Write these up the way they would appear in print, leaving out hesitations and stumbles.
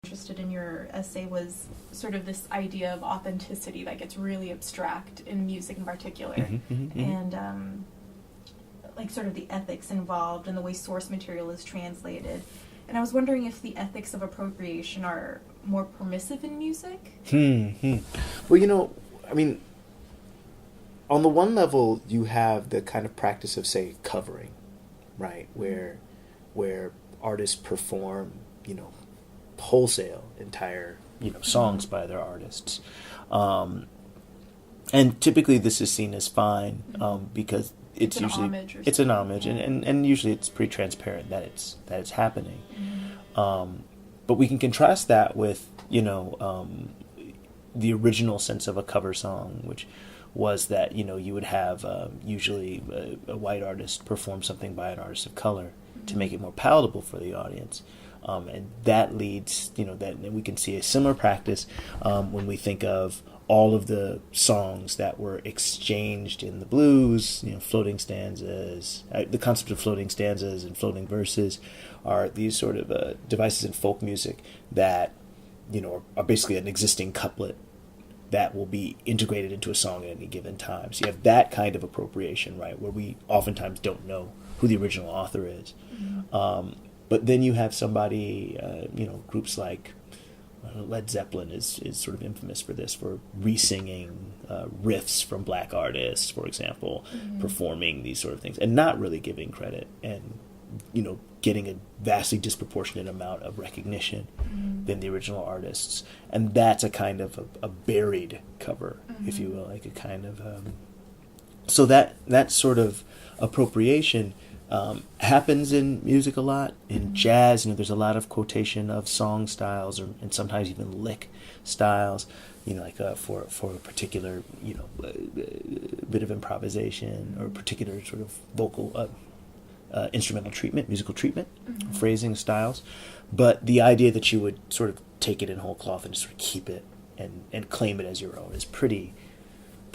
Interested in your essay was sort of this idea of authenticity that gets really abstract in music in particular, and like sort of the ethics involved and the way source material is translated. And I was wondering if the ethics of appropriation are more permissive in music? Well, I mean, on the one level, you have the kind of practice of, say, covering, right? Where artists perform, wholesale entire, songs by their artists. And typically this is seen as fine, because it's usually it's an homage, and usually it's pretty transparent that it's happening. But we can contrast that with the original sense of a cover song, which was that you would have usually a white artist perform something by an artist of color to make it more palatable for the audience. And that leads, that we can see a similar practice when we think of all of the songs that were exchanged in the blues, floating stanzas. The concept of floating stanzas and floating verses are these sort of devices in folk music that, are basically an existing couplet that will be integrated into a song at any given time. So you have that kind of appropriation, right, where we oftentimes don't know who the original author is. But then you have somebody, groups like Led Zeppelin is sort of infamous for this, for re-singing riffs from black artists, for example, performing these sort of things and not really giving credit and, getting a vastly disproportionate amount of recognition than the original artists. And that's a kind of a buried cover, if you will, like a kind of... So that sort of appropriation happens in music a lot. In jazz, there's a lot of quotation of song styles, and sometimes even lick styles, like for a particular, bit of improvisation or a particular sort of vocal, instrumental treatment, musical treatment, phrasing styles. But the idea that you would sort of take it in whole cloth and just sort of keep it and claim it as your own is pretty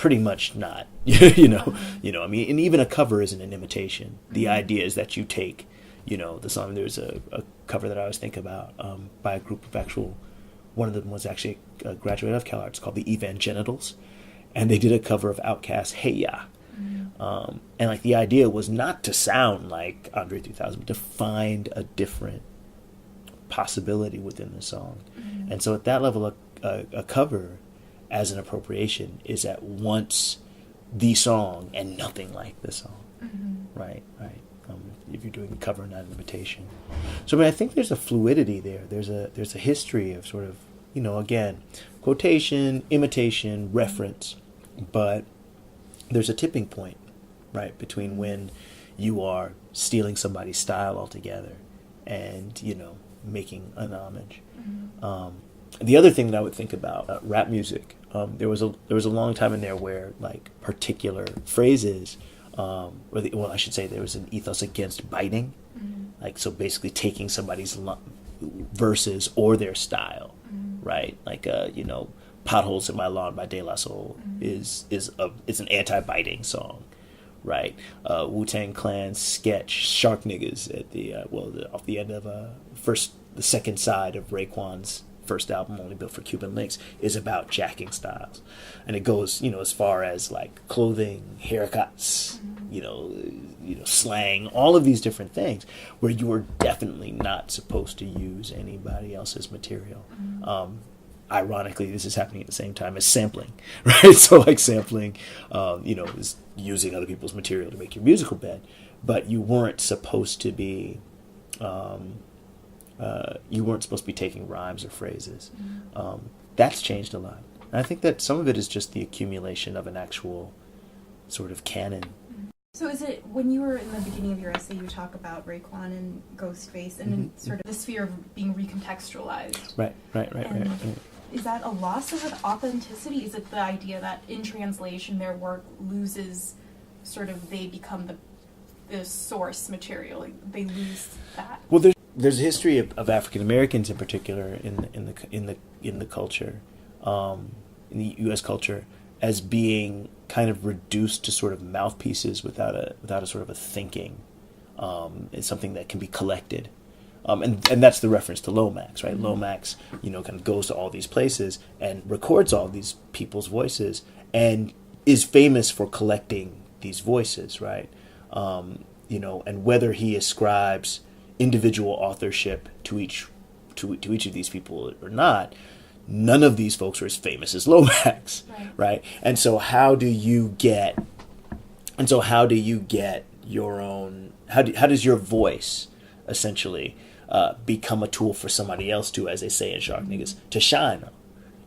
much not, I mean, and even a cover isn't an imitation. The idea is that you take, the song. There's a cover that I always think about by a group of one of them was actually a graduate of Cal Arts called the Evangenitals, and they did a cover of Outkast's Hey Ya. And like the idea was not to sound like Andre 3000, but to find a different possibility within the song. And so at that level, a cover as an appropriation is at once the song and nothing like the song. Right. If you're doing a cover, not an imitation. So I mean, I think there's a fluidity there. There's a history of sort of, again, quotation, imitation, reference, but there's a tipping point, right, between when you are stealing somebody's style altogether and, making an homage. The other thing that I would think about rap music, there was a long time in there where like particular phrases, I should say there was an ethos against biting, like so basically taking somebody's verses or their style, right? Like "Potholes in My Lawn" by De La Soul is an anti-biting song, right? Wu-Tang Clan's sketch "Shark Niggas" at the off the end of the second side of Raekwon's first album, Only Built for Cuban Links, is about jacking styles, and it goes as far as like clothing, haircuts, slang, all of these different things where you are definitely not supposed to use anybody else's material. Ironically, this is happening at the same time as sampling, right? So like sampling, is using other people's material to make your musical bed, but you weren't supposed to be taking rhymes or phrases. That's changed a lot. And I think that some of it is just the accumulation of an actual sort of canon. So is it, when you were in the beginning of your essay, you talk about Raekwon and Ghostface and sort of the sphere of being recontextualized. Right. Is that a loss of authenticity? Is it the idea that in translation their work loses they become the source material, like they lose that? Well, there's a history of African Americans in particular in the culture, in the U.S. culture, as being kind of reduced to sort of mouthpieces without a sort of a thinking. It's something that can be collected. And that's the reference to Lomax, right? Lomax, kind of goes to all these places and records all these people's voices and is famous for collecting these voices, right? And whether he ascribes individual authorship to each of these people or not, none of these folks are as famous as Lomax, right? And so how do you get your own? How does your voice essentially become a tool for somebody else to, as they say in Shark Niggas, to shine on?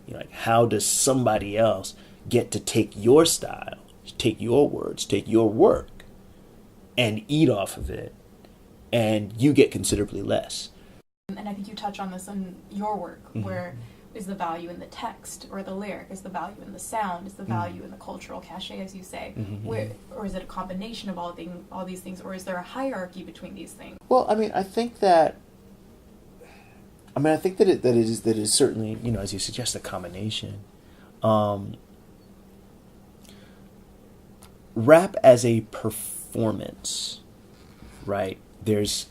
Like, how does somebody else get to take your style, take your words, take your work, and eat off of it, and you get considerably less? And I think you touch on this in your work, where is the value in the text or the lyric? Is the value in the sound? Is the value in the cultural cachet, as you say? Or is it a combination of all these things, or is there a hierarchy between these things? Well, I think that it is certainly, as you suggest, a combination. Rap as a performance, right? There's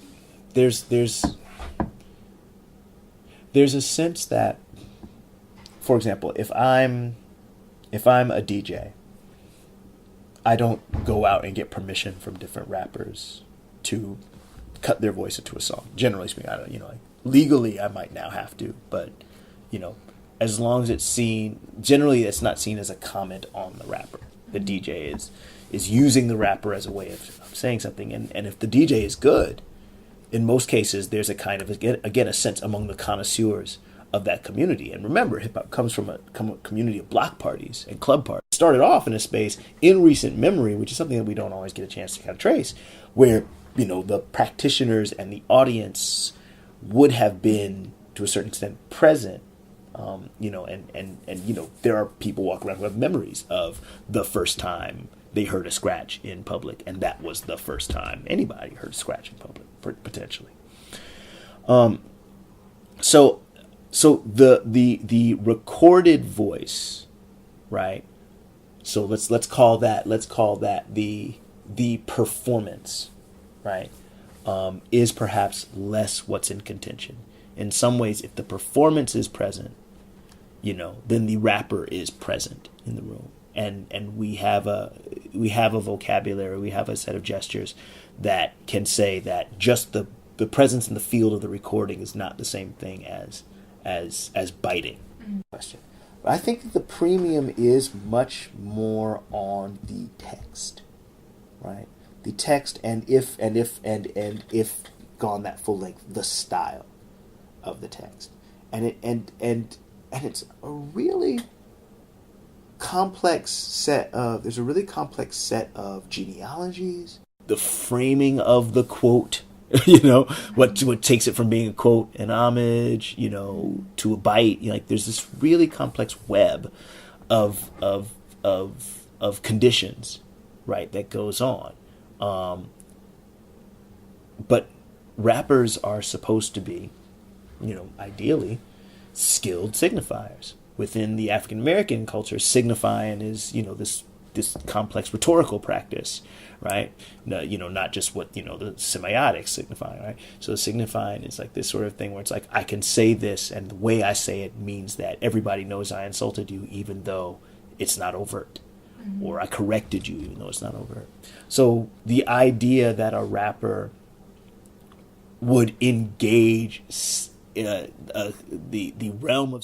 a sense that, for example, if I'm a DJ, I don't go out and get permission from different rappers to cut their voice into a song. Generally speaking, I don't, legally I might now have to, but as long as it's seen, generally it's not seen as a comment on the rapper. The DJ is using the rapper as a way of saying something, and if the DJ is good, in most cases there's a kind of, again, a sense among the connoisseurs of that community. And remember, hip hop comes from a community of block parties and club parties. It started off in a space in recent memory, which is something that we don't always get a chance to kind of trace, where the practitioners and the audience would have been to a certain extent present. There are people walking around who have memories of the first time they heard a scratch in public, and that was the first time anybody heard a scratch in public, potentially. So the recorded voice, right? So let's call that the performance, right? Is perhaps less what's in contention. In some ways, if the performance is present, then the rapper is present in the room, and we have a vocabulary, we have a set of gestures that can say that just the presence in the field of the recording is not the same thing as biting. Question. I think that the premium is much more on the text, right? The text, and if gone that full length, the style of the text, and it's a really complex set of. There's a really complex set of genealogies. The framing of the quote, what takes it from being a quote, an homage, to a bite. There's this really complex web of conditions, right, that goes on. But rappers are supposed to be, ideally, skilled signifiers. Within the African American culture, signifying is, this complex rhetorical practice, right? No, not just what, the semiotics signifying, right? So signifying is like this sort of thing where it's like, I can say this, and the way I say it means that everybody knows I insulted you, even though it's not overt. Or I corrected you, even though it's not overt. So the idea that a rapper would engage the realm of